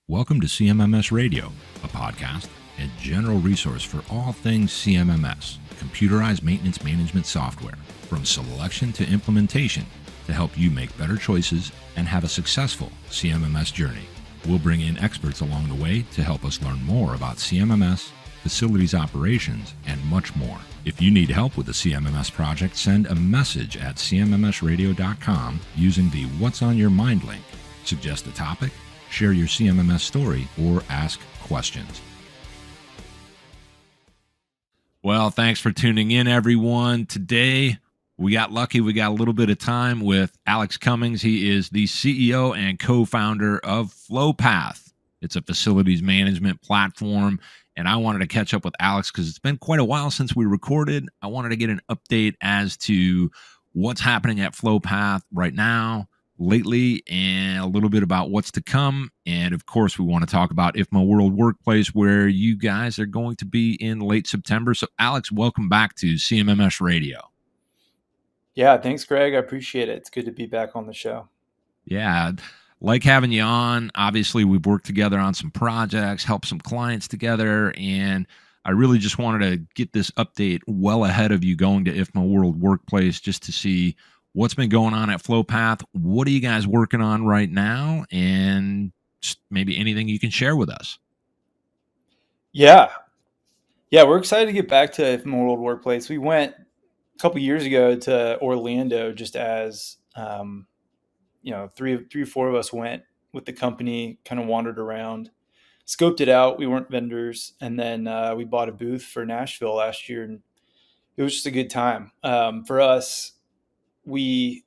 Welcome to CMMS Radio, a podcast and general resource for all things CMMS, computerized maintenance management software, from selection to implementation to help you make better choices and have a successful CMMS journey. We'll bring in experts along the way to help us learn more about CMMS, facilities operations, and much more. If you need help with the CMMS project, send a message at cmmsradio.com using the What's on Your Mind link. Suggest a topic, share your CMMS story, or ask questions. Well, thanks for tuning in, everyone. Today, we got lucky. We got a little bit of time with Alex Cummings. He is the CEO and co-founder of FlowPath. It's a facilities management platform, and I wanted to catch up with Alex because it's been quite a while since we recorded. I wanted to get an update as to what's happening at FlowPath right now, lately, and a little bit about what's to come. And of course, we want to talk about IFMA World Workplace, where you guys are going to be in late September. So Alex, welcome back to CMMS Radio. Yeah, thanks, Greg. I appreciate it. It's good to be back on the show. Yeah, like having you on. Obviously, we've worked together on some projects, helped some clients together, and I really just wanted to get this update well ahead of you going to IFMA World Workplace just to see what's been going on at FlowPath. What are you guys working on right now? And just maybe anything you can share with us. Yeah, we're excited to get back to IFMA World Workplace. We went a couple years ago to Orlando just as, three or four of us went with the company, kind of wandered around, scoped it out. We weren't vendors. And then we bought a booth for Nashville last year, and it was just a good time. For us, what's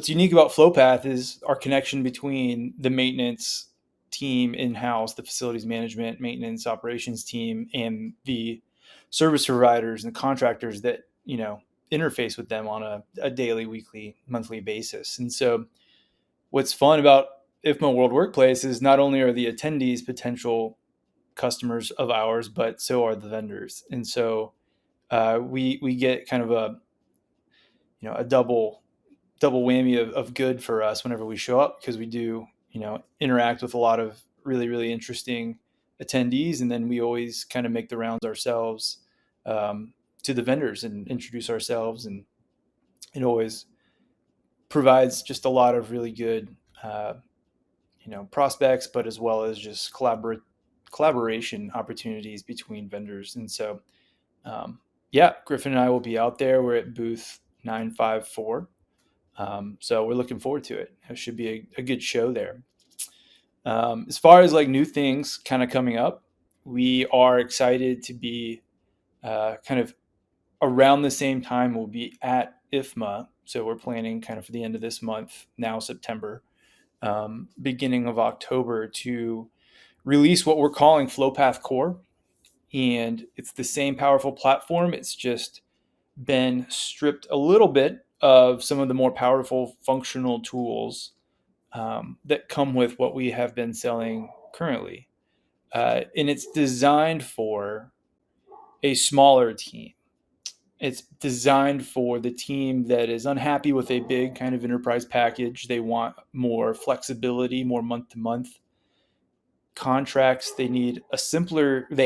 unique about FlowPath is our connection between the maintenance team in-house, the facilities management, maintenance operations team, and the service providers and the contractors that, interface with them on a daily, weekly, monthly basis. And so what's fun about IFMA World Workplace is not only are the attendees potential customers of ours, but so are the vendors. And so we get kind of a double whammy of good for us whenever we show up, because we do, interact with a lot of really, really interesting attendees. And then we always kind of make the rounds ourselves to the vendors and introduce ourselves. And it always provides just a lot of really good, prospects, but as well as just collaboration opportunities between vendors. And so, Griffin and I will be out there. We're at booth 954. So we're looking forward to it. It should be a good show there. As far as like new things kind of coming up, we are excited to be kind of around the same time we'll be at IFMA. So we're planning kind of for the end of this month, now September, beginning of October, to release what we're calling FlowPath Core. And it's the same powerful platform. It's just been stripped a little bit of some of the more powerful functional tools that come with what we have been selling currently. And it's designed for a smaller team. It's designed for the team that is unhappy with a big kind of enterprise package. They want more flexibility, more month-to-month contracts. They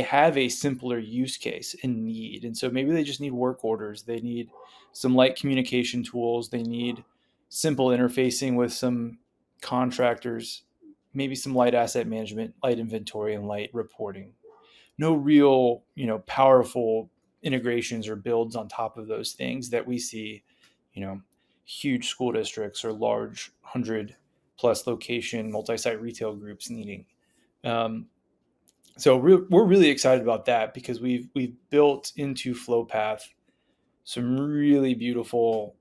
have a simpler use case and need. And so maybe they just need work orders. They need some light communication tools. They need simple interfacing with some contractors, maybe some light asset management, light inventory, and light reporting. No real, powerful integrations or builds on top of those things that we see, huge school districts or large 100+ location multi-site retail groups needing. So we're really excited about that, because we've built into FlowPath some really beautifully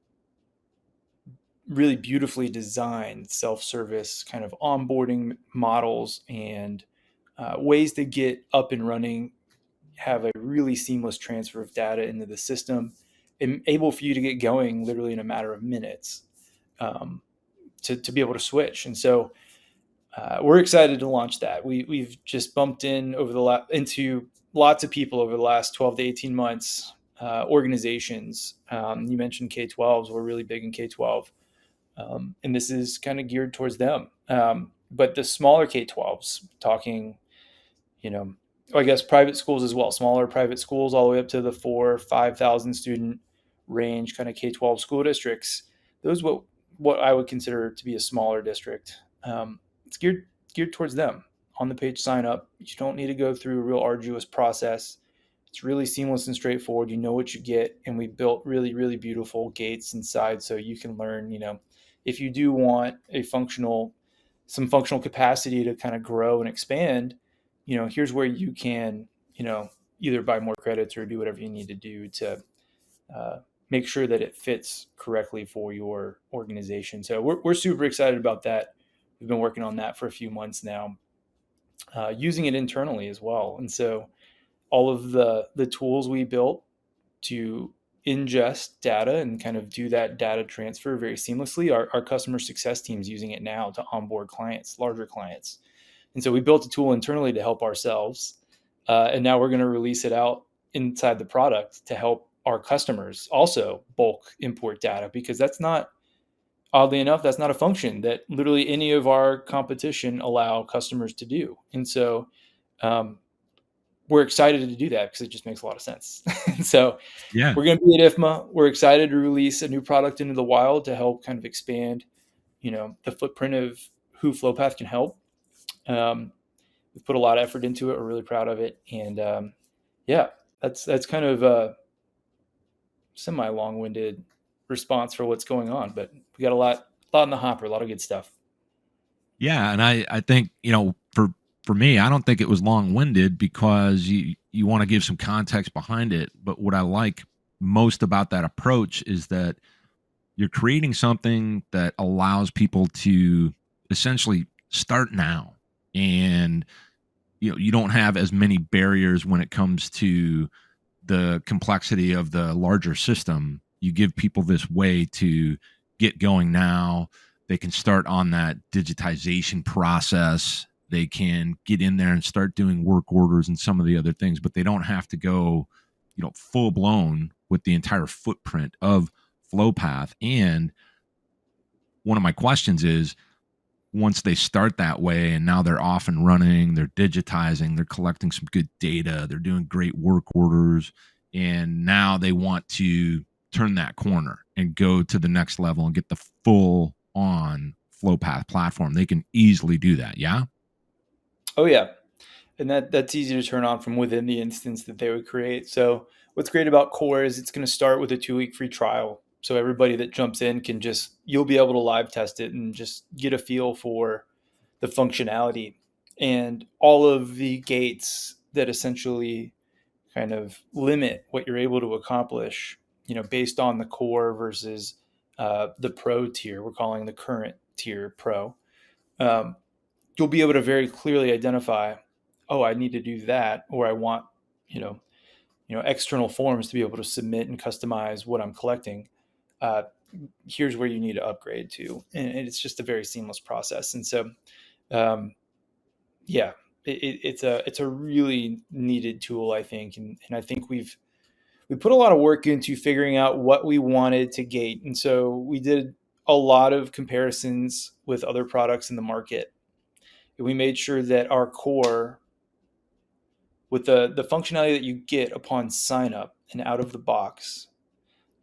designed self-service kind of onboarding models and ways to get up and running, have a really seamless transfer of data into the system, and able for you to get going literally in a matter of minutes to be able to switch. And so we're excited to launch that. We've just bumped into lots of people over the last 12 to 18 months, organizations. You mentioned K-12s. We're really big in K-12. And this is kind of geared towards them. But the smaller K-12s, talking, you know, I guess private schools as well, smaller private schools all the way up to the 4,000 or 5,000 student range, kind of K-12 school districts. Those what I would consider to be a smaller district. It's geared towards them. On the page sign up. You don't need to go through a real arduous process. It's really seamless and straightforward. You know what you get, and we built really, really beautiful gates inside so you can learn. If you do want some functional capacity to kind of grow and expand, here's where you can, either buy more credits or do whatever you need to do to uh, make sure that it fits correctly for your organization. So we're super excited about that. We've been working on that for a few months now, using it internally as well. And so all of the tools we built to ingest data and kind of do that data transfer very seamlessly, our customer success teams using it now to onboard clients, larger clients. And so we built a tool internally to help ourselves. And now we're going to release it out inside the product to help our customers also bulk import data, because oddly enough, that's not a function that literally any of our competition allow customers to do. And so we're excited to do that because it just makes a lot of sense. So Yeah. we're going to be at IFMA. We're excited to release a new product into the wild to help kind of expand, the footprint of who FlowPath can help. We've put a lot of effort into it. We're really proud of it. And yeah, that's kind of a semi long-winded response for what's going on, but we got a lot in the hopper, a lot of good stuff. Yeah, and I think, for me, I don't think it was long-winded because you want to give some context behind it, but what I like most about that approach is that you're creating something that allows people to essentially start now. And you don't have as many barriers when it comes to the complexity of the larger system. You give people this way to get going now. They can start on that digitization process. They can get in there and start doing work orders and some of the other things, but they don't have to go, full blown with the entire footprint of FlowPath. And one of my questions is, once they start that way and now they're off and running, they're digitizing, they're collecting some good data, they're doing great work orders, and now they want to turn that corner and go to the next level and get the full on FlowPath platform, they can easily do that. Yeah. Oh yeah. And that's easy to turn on from within the instance that they would create. So what's great about Core is it's going to start with a 2-week free trial. So everybody that jumps in you'll be able to live test it and just get a feel for the functionality and all of the gates that essentially kind of limit what you're able to accomplish, based on the Core versus the Pro tier. We're calling the current tier Pro. You'll be able to very clearly identify, oh, I need to do that, or I want, external forms to be able to submit and customize what I'm collecting. Uh, Here's where you need to upgrade to, and it's just a very seamless process. And so, yeah, it's a really needed tool, I think, and I think we put a lot of work into figuring out what we wanted to gate, and so we did a lot of comparisons with other products in the market. We made sure that our core, with the functionality that you get upon sign up and out of the box,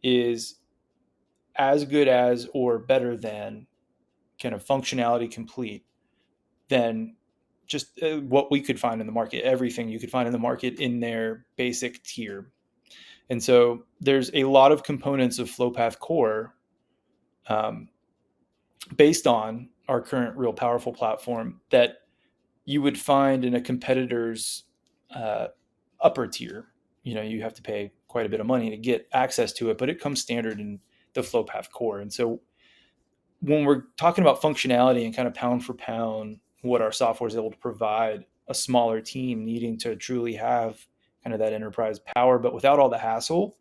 is as good as or better than kind of functionality complete than just what we could find in the market, everything you could find in the market in their basic tier. And so there's a lot of components of FlowPath Core um, based on our current real powerful platform that you would find in a competitor's upper tier. You have to pay quite a bit of money to get access to it, but it comes standard in the FlowPath Core. And so when we're talking about functionality and kind of pound for pound, what our software is able to provide a smaller team needing to truly have kind of that enterprise power, but without all the hassle,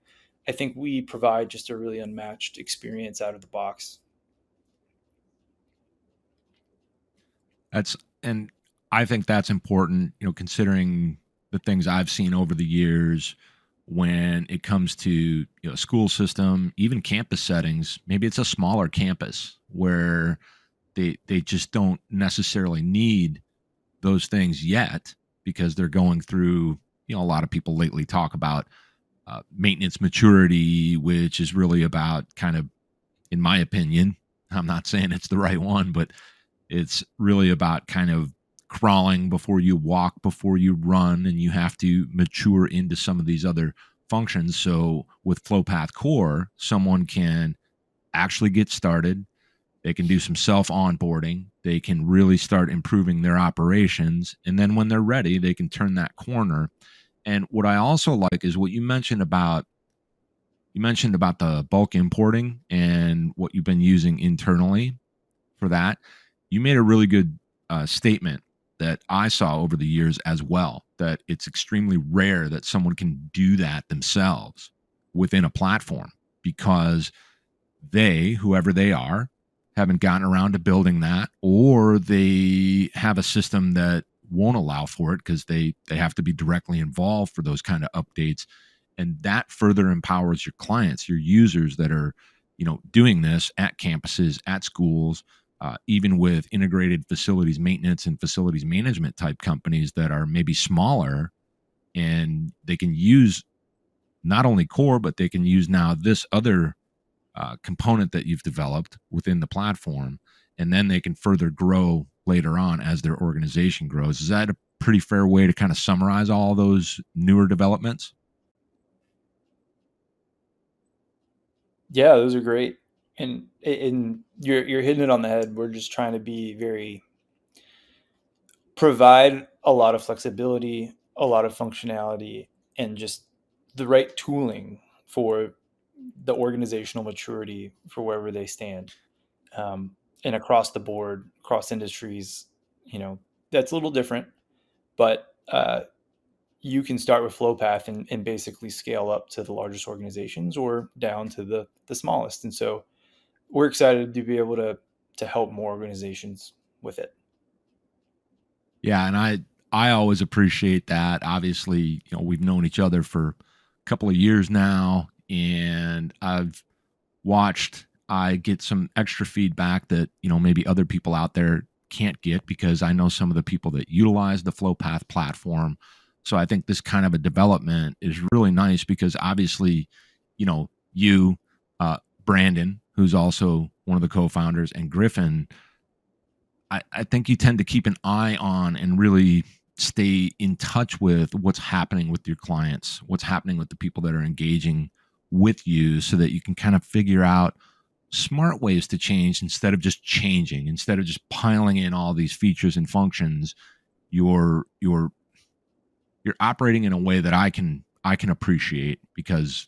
I think we provide just a really unmatched experience out of the box. And I think that's important, considering the things I've seen over the years when it comes to, school system, even campus settings. Maybe it's a smaller campus where they just don't necessarily need those things yet because they're going through, a lot of people lately talk about maintenance maturity, which is really about kind of, in my opinion, I'm not saying it's the right one, but it's really about kind of crawling before you walk, before you run, and you have to mature into some of these other functions. So with FlowPath Core, someone can actually get started. They can do some self onboarding. They can really start improving their operations. And then when they're ready, they can turn that corner. And what I also like is what you mentioned about the bulk importing and what you've been using internally for that. You made a really good statement that I saw over the years as well, that it's extremely rare that someone can do that themselves within a platform because they, whoever they are, haven't gotten around to building that, or they have a system that won't allow for it because they have to be directly involved for those kind of updates. And that further empowers your clients, your users that are, doing this at campuses, at schools, even with integrated facilities maintenance and facilities management type companies that are maybe smaller, and they can use not only core, but they can use now this other component that you've developed within the platform, and then they can further grow later on as their organization grows. Is that a pretty fair way to kind of summarize all those newer developments? Yeah, those are great, and you're hitting it on the head. We're just trying to be very provide a lot of flexibility, a lot of functionality, and just the right tooling for the organizational maturity for wherever they stand. And across the board, across industries, that's a little different, but you can start with FlowPath and basically scale up to the largest organizations or down to the smallest. And so we're excited to be able to help more organizations with it. Yeah, and I always appreciate that. Obviously, we've known each other for a couple of years now, and I get some extra feedback that, maybe other people out there can't get because I know some of the people that utilize the FlowPath platform. So I think this kind of a development is really nice because obviously, you, Brandon, who's also one of the co-founders, and Griffin, I think you tend to keep an eye on and really stay in touch with what's happening with your clients, what's happening with the people that are engaging with you so that you can kind of figure out smart ways to change instead of just changing, instead of just piling in all these features and functions. You're operating in a way that I can appreciate because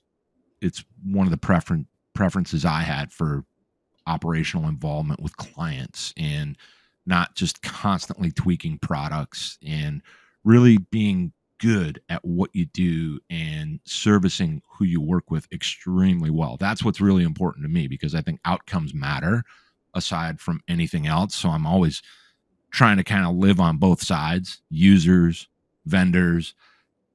it's one of the preferences I had for operational involvement with clients and not just constantly tweaking products and really being good at what you do and servicing who you work with extremely well. That's what's really important to me because I think outcomes matter aside from anything else. So I'm always trying to kind of live on both sides, users, vendors.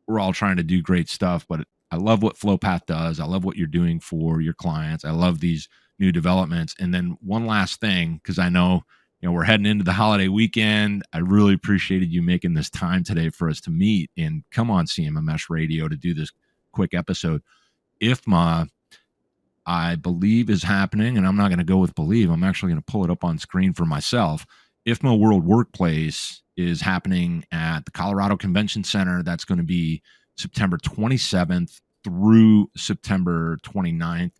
We're all trying to do great stuff, but I love what FlowPath does. I love what you're doing for your clients. I love these new developments. And then one last thing, because I know, we're heading into the holiday weekend. I really appreciated you making this time today for us to meet and come on CMMS radio to do this quick episode. IFMA, I believe, is happening, and I'm not going to go with believe. I'm actually going to pull it up on screen for myself. IFMA World Workplace is happening at the Colorado Convention Center. That's going to be September 27th through September 29th.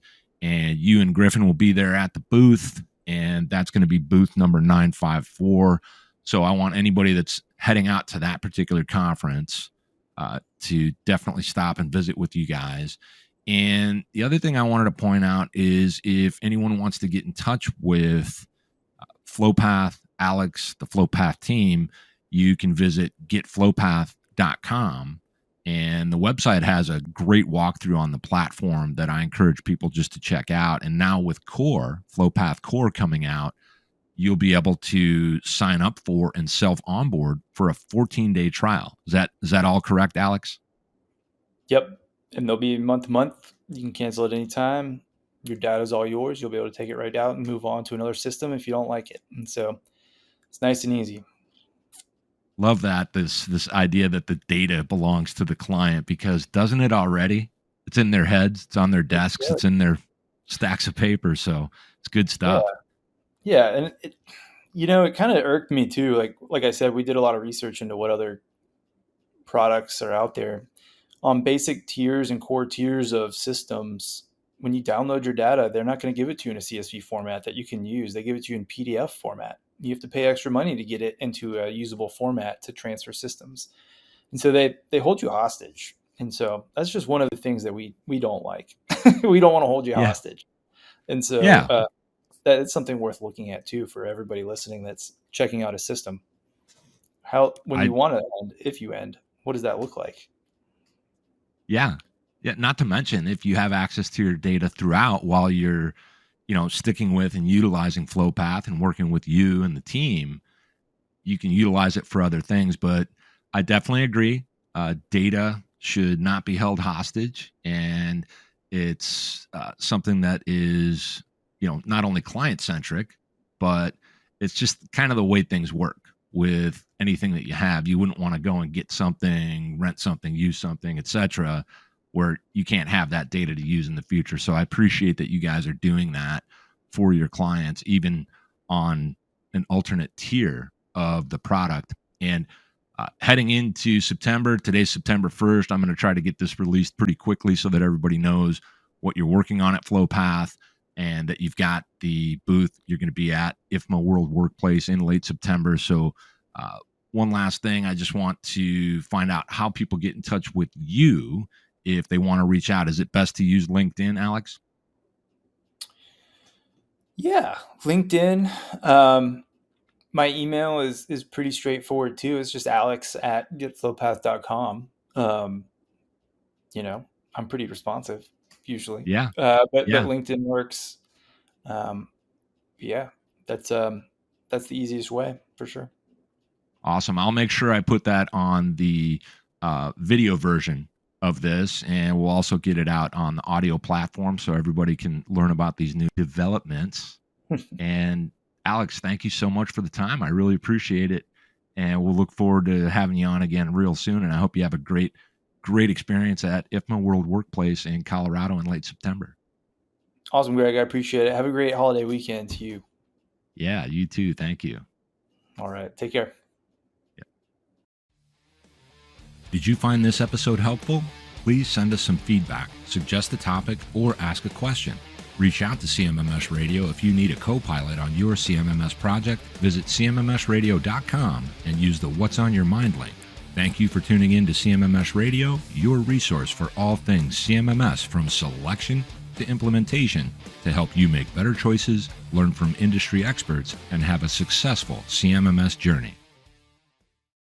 And you and Griffin will be there at the booth, and that's going to be booth number 954. So I want anybody that's heading out to that particular conference to definitely stop and visit with you guys. And the other thing I wanted to point out is if anyone wants to get in touch with FlowPath, Alex, the FlowPath team, you can visit getflowpath.com. And the website has a great walkthrough on the platform that I encourage people just to check out. And now with Core, FlowPath Core coming out, you'll be able to sign up for and self-onboard for a 14-day trial. Is that all correct, Alex? Yep. And they'll be month to month. You can cancel at any time. your data is all yours. You'll be able to take it right out and move on to another system if you don't like it. And so it's nice and easy. Love that, this idea that the data belongs to the client, because doesn't it already? It's in their heads, it's on their desks, it's in their stacks of paper. So it's good stuff. Yeah. And it kind of irked me too. Like I said, we did a lot of research into what other products are out there. On basic tiers and core tiers of systems, when you download your data, they're not going to give it to you in a CSV format that you can use. They give it to you in PDF format. You have to pay extra money to get it into a usable format to transfer systems. And so they hold you hostage. And so that's just one of the things that we don't like. We don't want to hold you hostage. And so that's something worth looking at too for everybody listening that's checking out a system. When you want to end, if you end, what does that look like? Yeah. Not to mention, if you have access to your data throughout while you're, sticking with and utilizing FlowPath and working with you and the team, you can utilize it for other things. But I definitely agree. Data should not be held hostage. And it's something that is, not only client centric, but it's just kind of the way things work with anything that you have. You wouldn't want to go and get something, rent something, use something, etc., where you can't have that data to use in the future. So I appreciate that you guys are doing that for your clients, even on an alternate tier of the product. And heading into September, today's September 1st, I'm going to try to get this released pretty quickly so that everybody knows what you're working on at FlowPath, and that you've got the booth you're going to be at IFMA World Workplace in late September. So one last thing, I just want to find out how people get in touch with you if they want to reach out. Is it best to use LinkedIn, Alex? Yeah, LinkedIn. My email is pretty straightforward too. It's just alex@getflowpath.com. I'm pretty responsive usually. Yeah. But LinkedIn works. That's the easiest way for sure. Awesome. I'll make sure I put that on the video version of this, and we'll also get it out on the audio platform so everybody can learn about these new developments. And Alex, thank you so much for the time. I really appreciate it. And we'll look forward to having you on again real soon. And I hope you have a great experience at IFMA World Workplace in Colorado in late September. Awesome, Greg. I appreciate it. Have a great holiday weekend to you. Yeah, you too. Thank you. All right. Take care. Did you find this episode helpful? Please send us some feedback, suggest a topic, or ask a question. Reach out to CMMS Radio if you need a co-pilot on your CMMS project. Visit cmmsradio.com and use the What's on Your Mind link. Thank you for tuning in to CMMS Radio, your resource for all things CMMS, from selection to implementation, to help you make better choices, learn from industry experts, and have a successful CMMS journey.